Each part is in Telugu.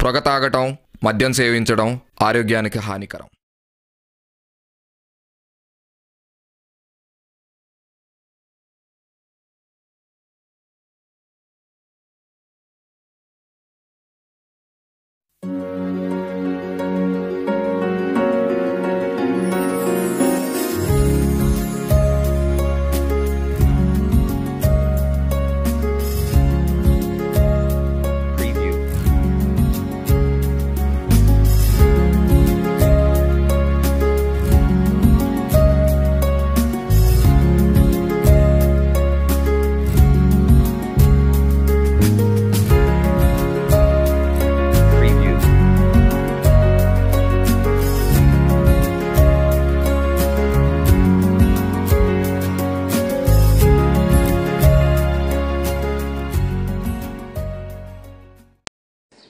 పొగ తాగటం, మద్యం సేవించడం ఆరోగ్యానికి హానికరం.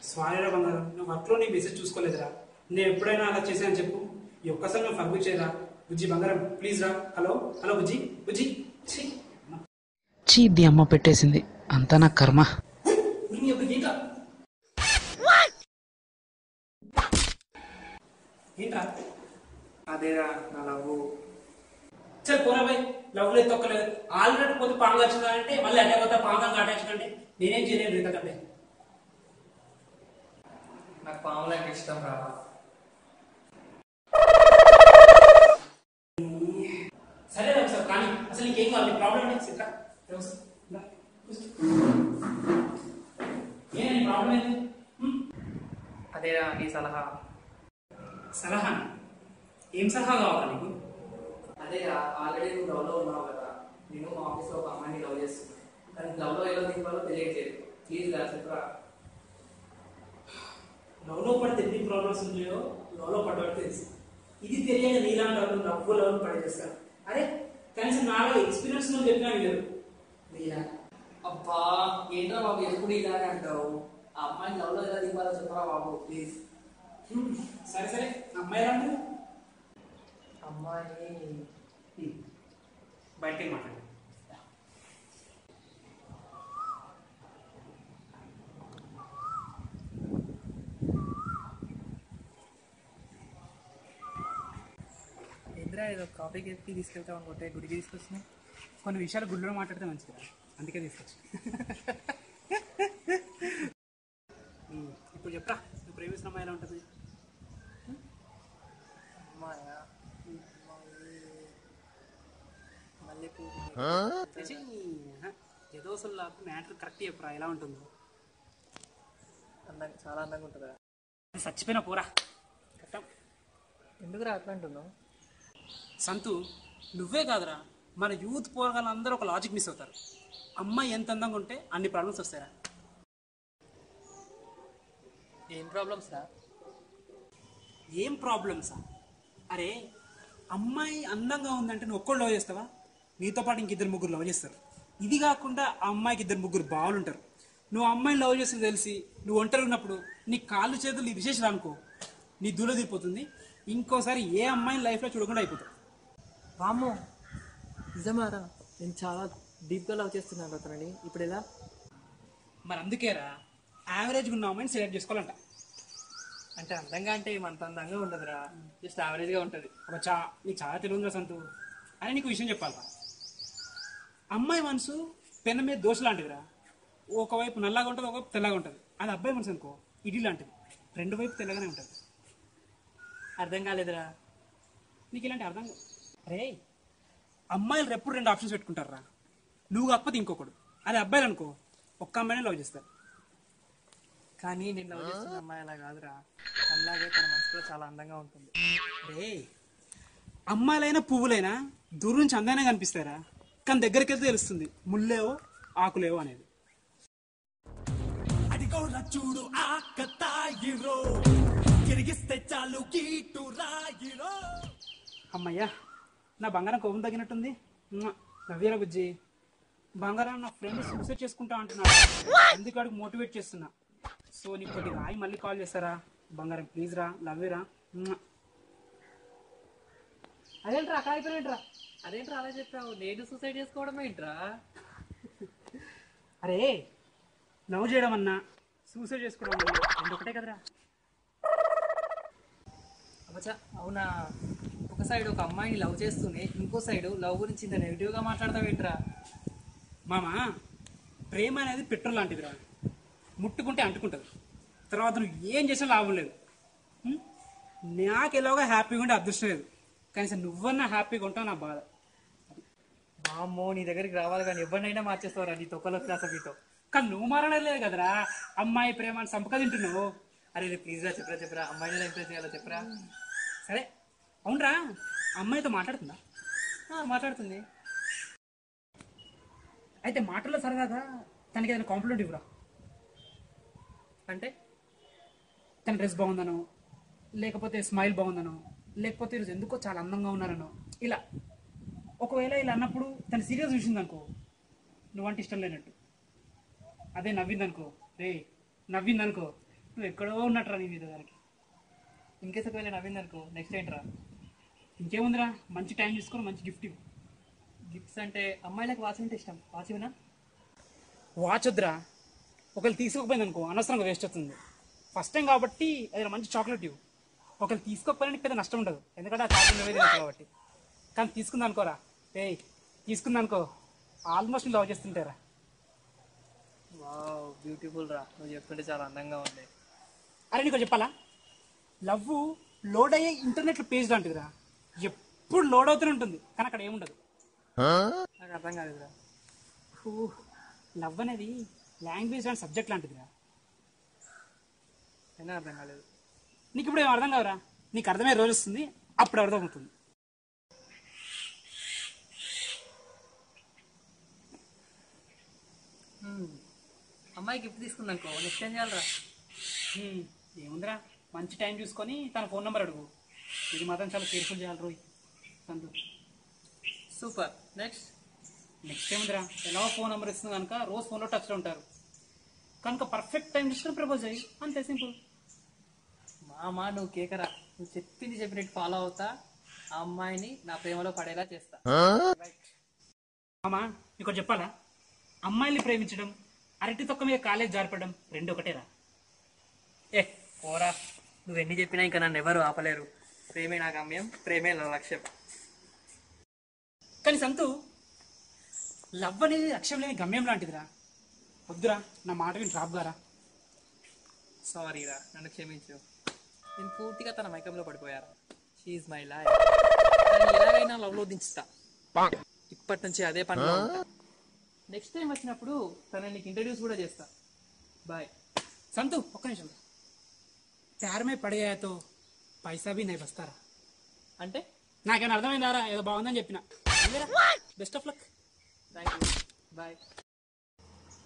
స్వామిరా బంగారం, నువ్వు వర్క్లో నీ మెసేజ్ చూసుకోలేదురా. నేను ఎప్పుడైనా అలా చేశాను చెప్పు. ఈ ఒక్కసారి నువ్వు ఫర్గు చేయరా. బుజ్జి బంగారం ప్లీజ్ రా. హలో హలో బుజ్జి బుజ్జి. చీది అమ్మ పెట్టేసింది, అంతా నా కర్మ. ఏంట్రా? అదేరా నా లవ్. సరే పోరా బాయ్, లవ్లో తొక్కలేదు. ఆల్రెడీ పోతే పాము వచ్చిందంటే మళ్ళీ అటే పోతే పాము కాటేసుకుంటే నేనేం చేయలేదు ఇంతకంటే. నాకు పాములంటే ఇష్టం రా. సరే రా సార్, కానీ అసలు నీకేం కావాలి? ప్రాబ్లం ఏంటి సిద్ధ? ఏంటి ప్రాబ్లం ఏంటి? అదేరా నీ సలహా. సలహా? ఏం సలహా కావాలా నీకు? అదేరా ఆల్రెడీ నువ్వు లవ్లో ఉన్నావు కదా. నేను మా ఆఫీస్లో ఒక అమ్మాయిని లవ్ చేస్తున్నాను, కానీ లవ్లో ఎలా దింపాలో తెలియట్లేదు. ప్లీజ్ రా చెప్పరా. లవ్లో పడితే ఎన్ని ప్రాబ్లమ్స్ ఉంటాయో లవ్లో పడ్డవాడు తెలుసు. ఇది తెలియక నీలాంటి వాళ్ళు లవ్ లవ్ పడి చేస్తారు. అరే కనీసం నాలో ఎక్స్పీరియన్స్ నువ్వు చెప్పినా లేదు. అబ్బా ఏంట్రా బాబు ఎప్పుడు ఇలానే అంటావు. ఆ అమ్మాయిని లవ్లో ఎలా దింపాలో చెప్పరా బాబు ప్లీజ్. సరే సరే, అమ్మాయి అంటే అమ్మాయి బయటకి మాట్లాడు. ఏంద్రా ఏదో కాఫీకి ఎత్తి తీసుకెళ్తాం అనుకుంటే గుడికి తీసుకొచ్చినాయి. కొన్ని విషయాలు గుళ్ళో మాట్లాడితే మంచిది, అందుకే తీసుకొచ్చి. ఇప్పుడు చెప్పరా, నువ్వు ప్రేమిస్తున్న అమ్మాయి ఎలా ఉంటుంది? అమ్మాయా? ఏదో అసలు మ్యాటర్ కరెక్ట్ చెప్పరా, ఎలా ఉంటుందో? అందంగా, చాలా అందంగా ఉంటుందా? చచ్చిపోయినా పోరా కట్టం. ఎందుకురా అట్లా అంటున్నావు? సంతు, నువ్వే కాదురా, మన యూత్ పోరగాళ్ళందరూ ఒక లాజిక్ మిస్ అవుతారు. అమ్మాయి ఎంత అందంగా ఉంటే అన్ని ప్రాబ్లమ్స్ వస్తాయరా. ఏం ప్రాబ్లమ్స్ రా? ఏం ప్రాబ్లమ్సా? అరే అమ్మాయి అందంగా ఉందంటే నువ్వు ఒక్కడు లవ్ చేస్తావా? నీతో పాటు ఇంక ఇద్దరు ముగ్గురు లవ్ చేస్తారు. ఇది కాకుండా ఆ అమ్మాయికి ఇద్దరు ముగ్గురు బావులు ఉంటారు. నువ్వు అమ్మాయిని లవ్ చేస్తుంది తెలిసి నువ్వు ఒంటరి ఉన్నప్పుడు నీ కాళ్ళు చేతులు విశేషాలు అనుకో, నీ దూల తీరిపోతుంది. ఇంకోసారి ఏ అమ్మాయిని లైఫ్లో చూడకుండా అయిపోతావు. వామ్మో నిజమారా? నేను చాలా డీప్గా లవ్ చేస్తున్నాను అతనని. ఇప్పుడు ఎలా? మరి అందుకేరా యావరేజ్గా ఉన్న అమ్మాయిని సెలెక్ట్ చేసుకోవాలంట. అంటే అందంగా అంటే ఏమంత అందంగా ఉండదురా, జస్ట్ యావరేజ్గా ఉంటుంది. నీకు చాలా తెలియదు కదా సంతు. అని నీకు విషయం చెప్పాలరా, అమ్మాయి మనసు పెన్న మీద దోశ లాంటిదిరా. ఒకవైపు నల్లగా ఉంటుంది, ఒకవైపు తెల్లగా ఉంటుంది. అది అబ్బాయి మనసు అనుకో ఇడ్లీ లాంటిది, రెండు వైపు తెల్లగానే ఉంటుంది. అర్థం కాలేదురా నీకు ఇలాంటి అర్థం. అరే అమ్మాయిలు ఎప్పుడు రెండు ఆప్షన్స్ పెట్టుకుంటారా, నువ్వు కాకపోతే ఇంకొకడు. అదే అబ్బాయిలు అనుకో ఒక్క అమ్మాయినే లవ్ చేస్తారు. కానీ నేను లవ్ చేస్తున్న అమ్మాయి అలా కాదురా, అలాగే తన మనసు కూడా చాలా అందంగా ఉంటుంది. అరే అమ్మాయిలైనా పువ్వులైనా దూరం నుంచి అందంగానే కనిపిస్తారా, కానీ దగ్గరికి వెళ్తే తెలుస్తుంది ముళ్ళేవో ఆకులేవో అనేది. చూడు ఆకతాయిరో కిరిగిస్తే చాలు కీటు రాయిరో. అమ్మయ్యా, నా బంగారం కోపం తగ్గినట్టుంది. నవ్వేరా బుజ్జి. బంగారం నా ఫ్రెండ్ సూసైడ్ చేసుకుంటా అంటున్నాడు, అందుకు వాడికి మోటివేట్ చేస్తున్నా. సో నీకు కొద్ది రాయి మళ్ళీ కాల్ చేస్తారా బంగారం, ప్లీజ్ రా, లవ్వేరా. అదేంట్రా అక్కడ అయిపోయినట్రా? అదేంట్రా అలా చెప్పావు? నేను సూసైడ్ చేసుకోవడం ఏంట్రా? అరే లవ్ చేయడం అన్నా సూసైడ్ చేసుకోవడం రెండు ఒకటే కదరా. అబ్బచ్చా అవునా, ఒక సైడ్ ఒక అమ్మాయిని లవ్ చేస్తూనే ఇంకో సైడ్ లవ్ గురించి ఇంత నెగిటివ్గా మాట్లాడతావేంట్రా? మామ, ప్రేమ అనేది పెట్రోల్ లాంటిదిరా. ముట్టుకుంటే అంటుకుంటుంది, తర్వాత నువ్వు ఏం చేసినా లాభం లేదు. నాకు ఎలాగో హ్యాపీగా ఉండే అదృష్టం లేదు, కనీసం నువ్వన్నా హ్యాపీగా ఉంటావు నా బాధ. అమ్మో, నీ దగ్గరికి రావాలి కానీ ఎవరినైనా మార్చేస్తావురా నీ తొక్కలో ఫిలాసఫీతో. కానీ నువ్వు మారలేదు కదరా, అమ్మాయి ప్రేమ అని సంపక తింటున్నావు. అరే ప్లీజ్ రా, చెప్పరా అమ్మాయిని ఎంకరేజ్ చేయాలో చెప్పరా. సరే అవునరా, అమ్మాయితో మాట్లాడుతుందా? మాట్లాడుతుంది. అయితే మాటల్లో సరదాగా తనకి ఏదైనా కాంప్లిమెంట్ ఇవ్వరా. అంటే తన డ్రెస్ బాగుందనో, లేకపోతే స్మైల్ బాగుందనో, లేకపోతే ఈరోజు ఎందుకో చాలా అందంగా ఉన్నారనో, ఇలా. ఒకవేళ ఇలా అన్నప్పుడు తను సీరియస్ చూసింది అనుకో, నువ్వంటే ఇష్టం లేనట్టు. అదే నవ్విందనుకో, నవ్విందనుకో నువ్వు ఎక్కడో ఉన్నట్రా నీ మీద దానికి. ఇంకేస్ ఒకవేళ నవ్విందనుకో నెక్స్ట్ ఏంట్రా? ఇంకేముందిరా, మంచి టైం తీసుకొని మంచి గిఫ్ట్ ఇవ్వు. గిఫ్ట్స్ అంటే అమ్మాయిలకు వాచ్ అంటే ఇష్టం, వాచ్ ఇవ్వనా? వాచ్ వద్దురా, ఒకవేళ తీసుకోకపోయింది అనుకో అనవసరంగా వేస్ట్ అవుతుంది. ఫస్ట్ టైం కాబట్టి ఏదైనా మంచి చాక్లెట్ ఇవ్వు. ఒకవేళ తీసుకోకపోయినా పెద్ద నష్టం ఉండదు, ఎందుకంటే ఆ చాక్లెట్ నువ్వే తినచ్చు కాబట్టి. కానీ తీసుకుందనుకోరా, తీసుకుందనుకో ఆల్మోస్ట్ లవ్ చేస్తుంటారా. వావ్ బ్యూటిఫుల్ రా, నువ్వు చెప్తుంటే చాలా అందంగా ఉంది. అరే నీకు చెప్పాలా, లవ్ లోడ్ అయ్యే ఇంటర్నెట్లో పేజ్ లాంటిదిరా. ఎప్పుడు లోడ్ అవుతూనే ఉంటుంది, కానీ అక్కడ ఏముండదు. నాకు అర్థం కాదురా. లవ్ అనేది లాంగ్వేజ్ అండ్ సబ్జెక్ట్ లాంటిదిరా. అయినా అర్థం కాలేదు. నీకు ఇప్పుడు ఏం అర్థం కాదురా, నీకు అర్థమయ్యే రోజు వస్తుంది, అప్పుడు అర్థమవుతుంది. అమ్మాయి గిఫ్ట్ తీసుకుందనుకో నెక్స్ట్ ఏం చేయాలరా? ఏముందిరా, మంచి టైం చూసుకొని తన ఫోన్ నెంబర్ అడుగు. ఇది మాత్రం చాలా కేర్ఫుల్ చేయాలి రోయ్ సంతు. సూపర్. నెక్స్ట్ ఏముందిరా, ఎలా ఫోన్ నెంబర్ ఇస్తుంది కనుక రోజు ఫోన్లో టచ్లో ఉంటారు కనుక పర్ఫెక్ట్ టైం చూసుకొని ప్రపోజ్ అయ్యి, అంతే సింపుల్. మామా నువ్వు కేకరా, నువ్వు చెప్పినట్టు ఫాలో అవుతా, ఆ అమ్మాయిని నా ప్రేమలో పడేలా చేస్తా. మామా నీకు చెప్పాలా, అమ్మాయిని ప్రేమించడం, అరటి తొక్క మీద కాలేజ్ జారిపడడం రెండు ఒకటేరా. పోరా, నువ్వెన్ని చెప్పినా ఇంకా నన్ను ఎవరు ఆపలేరు. ప్రేమే నా గమ్యం, ప్రేమే నా లక్ష్యం. కానీ సంతు, లవ్ అనేది లక్ష్యం లేని గమ్యం లాంటిదిరా. వద్దురా, నా మాట విని డ్రాప్ గారా. సారీరా, నన్ను క్షమించు. నేను పూర్తిగా తన మైకంలో పడిపోయారా. She my life. ఎలాగైనా లవ్లో దించుతా. ఇప్పటి నుంచి అదే పనిలో ఉంటా. నెక్స్ట్ టైం వచ్చినప్పుడు తనని నీకు ఇంట్రడ్యూస్ కూడా చేస్తా. బాయ్. సంతు ఒక్క నిమిషం, ప్యార్ మే పడేయాతో పైసా బి నై బస్తారా. అంటే నాకేమైనా అర్థమైందారా? ఏదో బాగుందని చెప్పిన. Best of luck. Thank you, bye.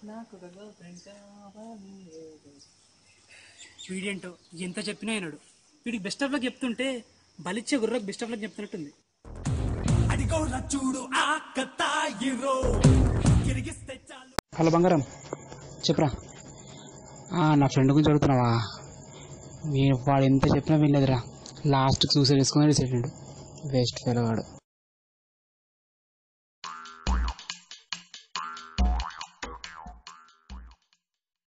నాకు గర్ల్ ఫ్రెండ్ కావాలి. వీడేంటో ఎంత చెప్పినా అయినాడు. వీడికి బెస్ట్ ఆఫ్ లక్ చెప్తుంటే బలిచ్చే గుర్రకు బెస్ట్ ఆఫ్ లక్ చెప్తున్నట్టుంది. అడిగోరా చూడు ఆకతాయిరో, తిరిగిస్తే చాలు. హలో బంగారం, చెప్పరా. నా ఫ్రెండ్ గురించి అడుగుతున్నావా? వాడు ఎంత చెప్పినా వినలేదురా, లాస్ట్కి సూసైడ్ చేసుకుని రిసైడ్. వేస్ట్ ఫెలో వాడు.